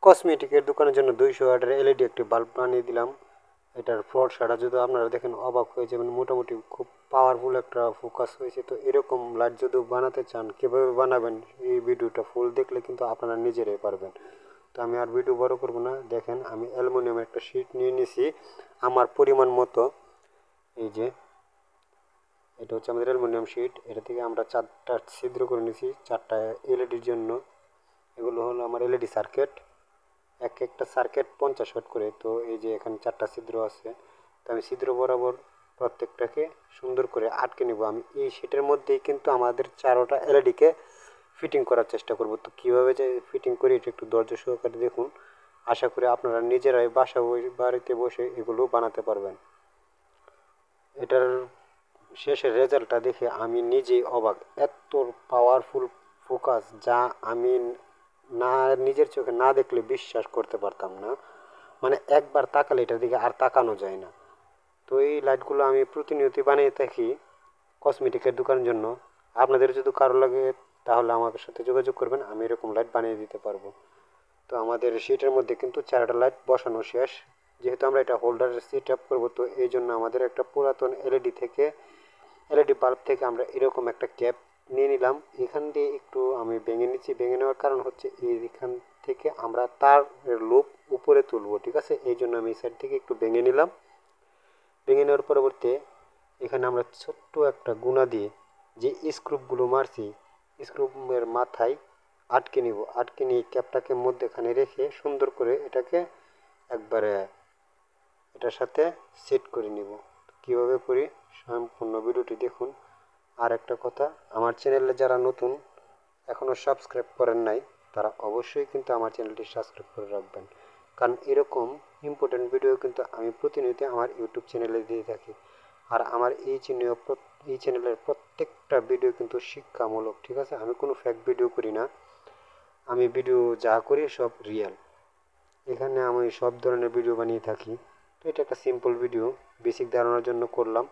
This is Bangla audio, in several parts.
কসমেটিকের দোকানের জন্য 200 ওয়াটের এলইডি একটি বাল্ব বানিয়ে দিলাম। এটার ফর্সাটা যদি আপনারা দেখেন অবাক হয়ে যাবেন, মোটামুটি খুব পাওয়ারফুল একটা ফোকাস হয়েছে। তো এরকম লাইট যদি বানাতে চান কীভাবে বানাবেন, এই ভিডিওটা ফুল দেখলে কিন্তু আপনারা নিজেরাই পারবেন। তো আমি আর ভিডিও বড় করব না, দেখেন আমি অ্যালুমিনিয়ামের একটা শিট নিয়ে নিছি আমার পরিমাণ মতো। এই যে এটা হচ্ছে আমাদের অ্যালুমিনিয়াম শিট, এটা থেকে আমরা 4টা ছিদ্র করে নিছি 4টা এলইডির জন্য। এগুলো হলো আমার এলইডি সার্কিট, এক একটা সার্কিট 50 ওয়াট করে। তো এই যে এখানে 4টা ছিদ্র আছে, তো আমি ছিদ্র বরাবর প্রত্যেকটাকে সুন্দর করে আটকে নেব। আমি এই শিটের মধ্যেই কিন্তু আমাদের 4টা এলইডিকে ফিটিং করার চেষ্টা করব। তো কীভাবে যে ফিটিং করি এটা একটু ধৈর্য সহকারে দেখুন। আশা করি আপনারা নিজেরাই বাড়িতে বসে এগুলো বানাতে পারবেন। এটার শেষের রেজাল্টটা দেখে আমি নিজেই অবাক, এত পাওয়ারফুল ফোকাস যা আমি না নিজের চোখে না দেখলে বিশ্বাস করতে পারতাম না। মানে একবার তাকালে এটার দিকে আর তাকানো যায় না। তো এই লাইটগুলো আমি প্রতিনিয়তই বানিয়ে থাকি কসমেটিকের দোকানের জন্য। আপনাদের যদি কারো লাগে তাহলে আমার সাথে যোগাযোগ করবেন, আমি এরকম লাইট বানিয়ে দিতে পারবো। তো আমাদের শিটের মধ্যে কিন্তু 4টা লাইট বসানো শেষ। যেহেতু আমরা এটা হোল্ডার সেট আপ করবো, তো এই জন্য আমাদের একটা পুরাতন এলইডি বাল্ব থেকে আমরা এরকম একটা ক্যাপ নিয়ে নিলাম। এখান দিয়ে একটু আমি ভেঙে নিচ্ছি। ভেঙে নেওয়ার কারণ হচ্ছে এইখান থেকে আমরা তার লুপ উপরে তুলবো, ঠিক আছে? এই জন্য আমি এই সাইড থেকে একটু ভেঙে নিলাম। ভেঙে নেওয়ার পরবর্তী এখানে আমরা ছোট্ট একটা গুণা দিয়ে যে স্ক্রুপগুলো মারছি, স্ক্রুপের মাথায় আটকে নিব। আটকে নিয়ে ক্যাপটাকে মধ্যেখানে রেখে সুন্দর করে এটাকে একবারে এটার সাথে সেট করে নিব। কীভাবে করি সম্পূর্ণ ভিডিওটি দেখুন। আর একটা কথা, আমার চ্যানেলে যারা নতুন এখনও সাবস্ক্রাইব করেন নাই তারা অবশ্যই কিন্তু আমার চ্যানেলটি সাবস্ক্রাইব করে রাখবেন, কারণ এরকম ইম্পর্টেন্ট ভিডিও কিন্তু আমি প্রতিনিয়ত আমার ইউটিউব চ্যানেলে দিয়ে থাকি। আর আমার এই চ্যানেলের প্রত্যেকটা ভিডিও কিন্তু শিক্ষামূলক, ঠিক আছে? আমি কোনো ফেক ভিডিও করি না, আমি ভিডিও যা করি সব রিয়েল। এখানে আমি সব ধরনের ভিডিও বানিয়ে থাকি। তো এটা একটা সিম্পল ভিডিও, বেসিক ধারণার জন্য করলাম,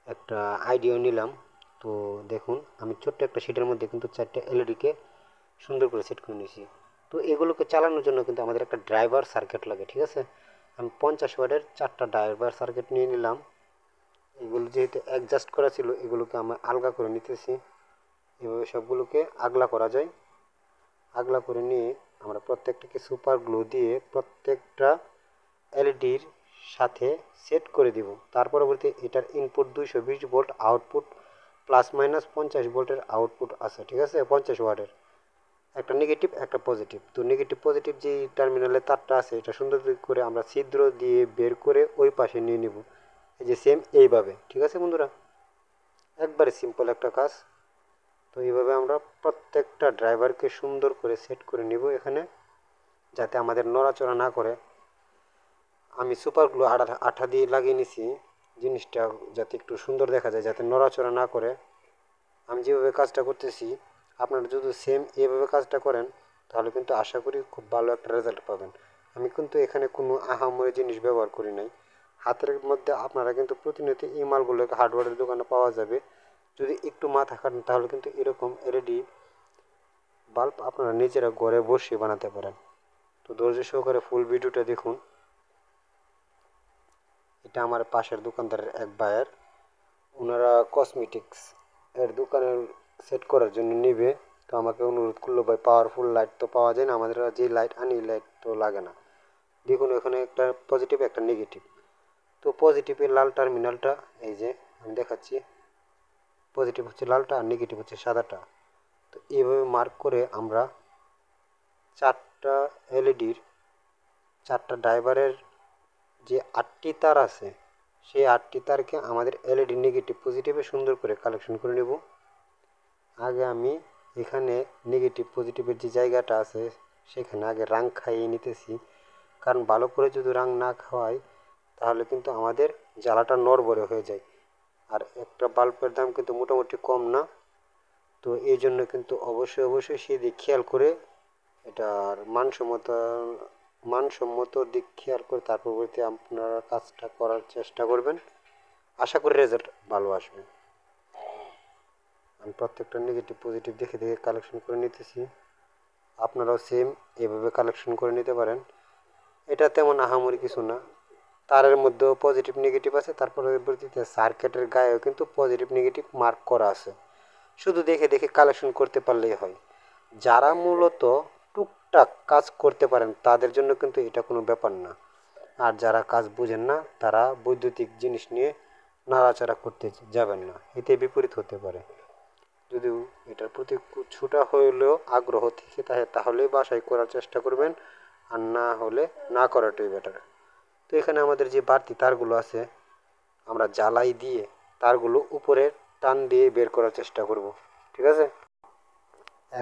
একটা আইডিয়া নিলাম। তো দেখুন আমি ছোট্ট একটা শিটের মধ্যে কিন্তু 4টা এলইডিকে সুন্দর করে সেট করে নিয়েছি। তো এগুলোকে চালানোর জন্য কিন্তু আমাদের একটা ড্রাইভার সার্কিট লাগে, ঠিক আছে? আমি 50 ওয়াটের 4টা ড্রাইভার সার্কিট নিয়ে নিলাম। এগুলো যেহেতু অ্যাডজাস্ট করা ছিল, এগুলোকে আমি আলগা করে নিতেছি। এভাবে সবগুলোকে আগলা করা যায়। আগলা করে নিয়ে আমরা প্রত্যেকটাকে সুপার গ্লু দিয়ে প্রত্যেকটা এলইডির সাথে সেট করে দিব। তার পরবর্তী এটার input 220 volt, output plus minus 50 ভোল্টের আউটপুট আছে, ঠিক আছে? 50 ওয়াটের একটা নেগেটিভ একটা পজিটিভ। তো নেগেটিভ পজিটিভ যে টার্মিনালে তারটা আছে এটা সুন্দর করে আমরা ছিদ্র দিয়ে বের করে ওই পাশে নিয়ে নিব। এই যে সেম এইভাবে, ঠিক আছে বন্ধুরা? একবারে সিম্পল একটা কাজ। তো এইভাবে আমরা প্রত্যেকটা ড্রাইভারকে সুন্দর করে সেট করে নিব এখানে, যাতে আমাদের নড়াচড়া না করে। আমি সুপার গ্লু আঠা দিয়ে লাগিয়ে নিছি জিনিসটা যাতে একটু সুন্দর দেখা যায়, যাতে নড়াচড়া না করে। আমি যেভাবে কাজটা করতেছি আপনারা যদি সেম এভাবে কাজটা করেন তাহলে কিন্তু আশা করি খুব ভালো একটা রেজাল্ট পাবেন। আমি কিন্তু এখানে কোনো আহামরি জিনিস ব্যবহার করি নাই। হাতের মধ্যে আপনারা কিন্তু প্রতিনিয়ত এই মালগুলো হার্ডওয়্যারের দোকানে পাওয়া যাবে। যদি একটু মাথা খাটান তাহলে কিন্তু এরকম এলইডি বাল্ব আপনারা নিজেরা ঘরে বসে বানাতে পারেন। তো ধৈর্য সহকারে ফুল ভিডিওটা দেখুন। এটা আমার পাশের দোকানদারের এক ভাইয়ের, ওনারা কসমেটিক্স এর দোকানের সেট করার জন্য নেবে। তো আমাকে অনুরোধ করলো, ভাই পাওয়ারফুল লাইট তো পাওয়া যায় না, আমাদের যে লাইট আনি লাইট তো লাগে না। দেখুন এখানে একটা পজিটিভ একটা নেগেটিভ। তো পজিটিভের লাল টার্মিনালটা এই যে আমি দেখাচ্ছি, পজিটিভ হচ্ছে লালটা আর নেগেটিভ হচ্ছে সাদাটা। তো এইভাবে মার্ক করে আমরা 4টা এলইডির 4টা ড্রাইভারের যে 8টি তার আছে সেই 8টি তারকে আমাদের এলইডি নেগেটিভ পজিটিভে সুন্দর করে কালেকশন করে নেব। আগে আমি এখানে নেগেটিভ পজিটিভের যে জায়গাটা আছে সেখানে আগে রাং খাইয়ে নিতেছি, কারণ ভালো করে যদি রাং না খাওয়াই তাহলে কিন্তু আমাদের জ্বালাটা নড়বড়ে হয়ে যায়। আর একটা বাল্বের দাম কিন্তু মোটামুটি কম না। তো এই জন্য কিন্তু অবশ্যই সেদিক খেয়াল করে এটার মানসম্মত দিক খেয়াল করে তারপর আপনারা কাজটা করার চেষ্টা করবেন। আশা করি রেজাল্ট ভালো আসবে। আমি প্রত্যেকটা নেগেটিভ পজিটিভ দেখে দেখে কালেকশন করে নিতেছি। আপনারাও সেম এভাবে কালেকশন করে নিতে পারেন। এটা তেমন আহামরি কিছু না, তারের মধ্যেও পজিটিভ নেগেটিভ আছে, তারপরে পরবর্তীতে সার্কিটের গায়েও কিন্তু পজিটিভ নেগেটিভ মার্ক করা আছে। শুধু দেখে দেখে কালেকশন করতে পারলেই হয়। যারা মূলত টুকটাক কাজ করতে পারেন তাদের জন্য কিন্তু এটা কোনো ব্যাপার না। আর যারা কাজ বুঝেন না তারা বৈদ্যুতিক জিনিস নিয়ে নাড়াচাড়া করতে যাবেন না, এতে বিপরীত হতে পারে। যদিও এটার প্রতি কিছুটা হলেও আগ্রহ থেকে থাকে তাহলেই বাসায় করার চেষ্টা করবেন, আর না হলে না করাটাই বেটার। তো এখানে আমাদের যে বাড়তি তারগুলো আছে আমরা জ্বালাই দিয়ে তারগুলো উপরে টান দিয়ে বের করার চেষ্টা করব, ঠিক আছে।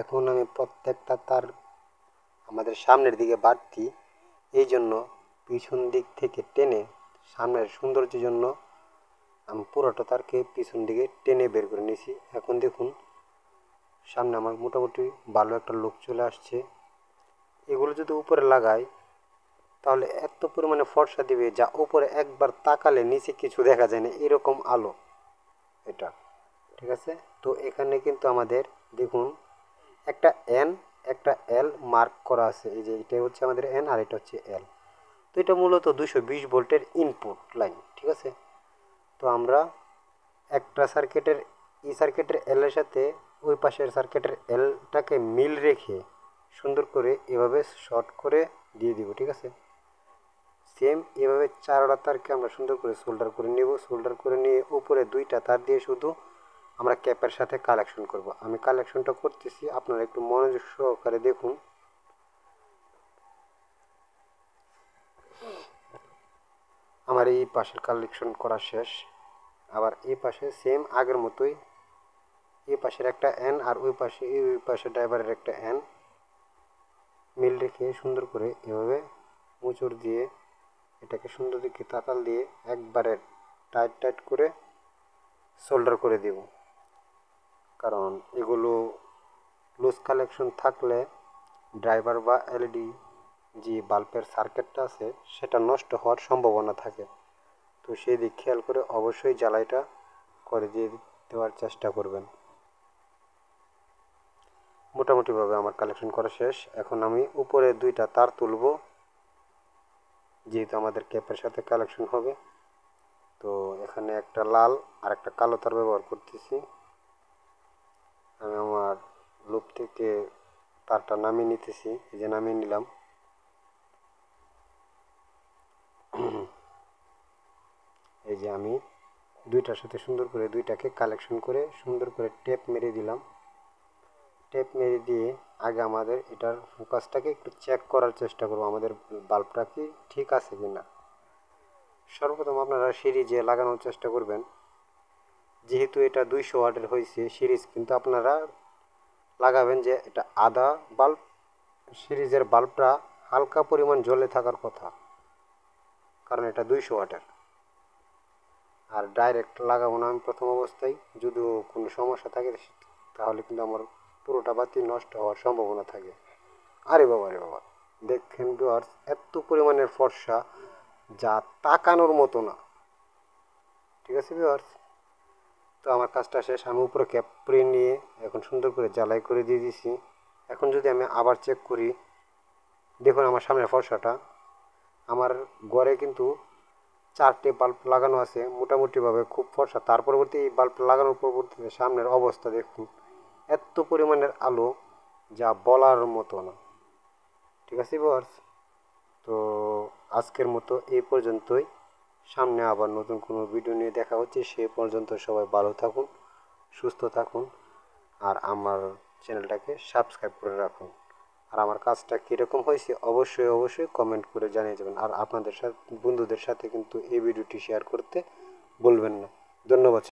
এখন আমি প্রত্যেকটা তার আমাদের সামনের দিকে বাড়তি, এই জন্য পিছন দিক থেকে টেনে সামনের সৌন্দর্যের জন্য আমি পুরোটা তারকে পিছন দিকে টেনে বের করে নিয়েছি। এখন দেখুন সামনে আমার মোটামুটি ভালো একটা লুক চলে আসছে। এগুলো যদি উপরে লাগাই তাহলে এত পরিমাণে ফর্সা দিবে যা উপরে একবার তাকালে নিচে কিছু দেখা যায় না, এরকম আলো এটা, ঠিক আছে। তো এখানে কিন্তু আমাদের দেখুন একটা এন একটা এল মার্ক করা আছে, এই যে এটা হচ্ছে আমাদের এন আর এটা হচ্ছে এল। তো এটা মূলত 220 ভোল্টের ইনপুট লাইন, ঠিক আছে। তো আমরা একটা সার্কিটের সার্কিটের এল এর সাথে ওই পাশের সার্কিটের এলটাকে মিল রেখে সুন্দর করে এভাবে শর্ট করে দিয়ে দিব, ঠিক আছে। সেম এভাবে চারটা তারকে আমরা সুন্দর করে সোল্ডার করে নেব। সোল্ডার করে নিয়ে উপরে দুইটা তার দিয়ে শুধু আমরা ক্যাপের সাথে কালেকশন করব। আমি কালেকশনটা করতেছি, আপনারা একটু মনোযোগ সহকারে দেখুন। আমার এই পাশের কালেকশন করা শেষ। আবার এই পাশে সেম আগের মতোই এই পাশের একটা এন আর ওই পাশে ড্রাইভারের একটা এন মিল রেখে সুন্দর করে এভাবে মোচড় দিয়ে এটাকে সুন্দর দিকে তাতাল দিয়ে একবারে টাইট টাইট করে সোল্ডার করে দেব। কারণ এগুলো লুজ কালেকশন থাকলে ড্রাইভার বা এলইডি যে বাল্বের সার্কিটটা আছে সেটা নষ্ট হওয়ার সম্ভাবনা থাকে। তো সেই দিক খেয়াল করে অবশ্যই জ্বালাইটা করে দিয়ে দেওয়ার চেষ্টা করবেন। মোটামুটিভাবে আমার কালেকশন করা শেষ। এখন আমি উপরে দুইটা তার তুলব, যেহেতু আমাদের ক্যাপের সাথে কালেকশন হবে। তো এখানে একটা লাল আর একটা কালো তার ব্যবহার করতেছি। আমি আমার লুপ থেকে তারটা নামিয়ে নিতেছি, এই যে নামিয়ে নিলাম। এই যে আমি দুইটার সাথে সুন্দর করে দুইটাকে কালেকশন করে সুন্দর করে টেপ মেরে দিলাম। টেপ মেরে দিয়ে আগে আমাদের এটার ফোকাসটাকে একটু চেক করার চেষ্টা করবো আমাদের বাল্বটা কি ঠিক আছে কি না। সর্বপ্রথম আপনারা সিরিজে লাগানোর চেষ্টা করবেন। যেহেতু এটা 200 ওয়াটের হয়েছে সিরিজ, কিন্তু আপনারা লাগাবেন যে এটা আদা বাল্ব, সিরিজের বাল্বটা হালকা পরিমাণ জ্বলে থাকার কথা, কারণ এটা 200 ওয়াটের। আর ডাইরেক্ট লাগাবো না আমি প্রথম অবস্থায়, যদি কোনো সমস্যা থাকে তাহলে কিন্তু আমার পুরোটা বাতি নষ্ট হওয়ার সম্ভাবনা থাকে। আরে বাবা আরে বাবা, দেখেন ভিউয়ার্স এত পরিমাণের ফর্সা যা তাকানোর মতো না, ঠিক আছে ভিউয়ার্স। তো আমার কাজটা শেষ, আমি উপরে ক্যাপ পরে নিয়ে এখন সুন্দর করে জ্বালাই করে দিয়ে দিছি। এখন যদি আমি আবার চেক করি, দেখুন আমার সামনের ফর্সাটা, আমার ঘরে কিন্তু 4টে বাল্ব লাগানো আছে মোটামুটিভাবে খুব ফর্সা। তার পরবর্তী এই বাল্ব লাগানোর পরবর্তীতে সামনের অবস্থা দেখুন এত পরিমাণের আলো যা বলার মতো না, ঠিক আছে ভিউয়ার্স। তো আজকের মতো এই পর্যন্তই, সামনে আবার নতুন কোনো ভিডিও নিয়ে দেখা হচ্ছে। সে পর্যন্ত সবাই ভালো থাকুন, সুস্থ থাকুন, আর আমার চ্যানেলটাকে সাবস্ক্রাইব করে রাখুন। আর আমার কাজটা কীরকম হয়েছে অবশ্যই অবশ্যই কমেন্ট করে জানিয়ে যাবেন। আর আপনাদের সাথে বন্ধুদের সাথে কিন্তু এই ভিডিওটি শেয়ার করতে বলবেন না। ধন্যবাদ।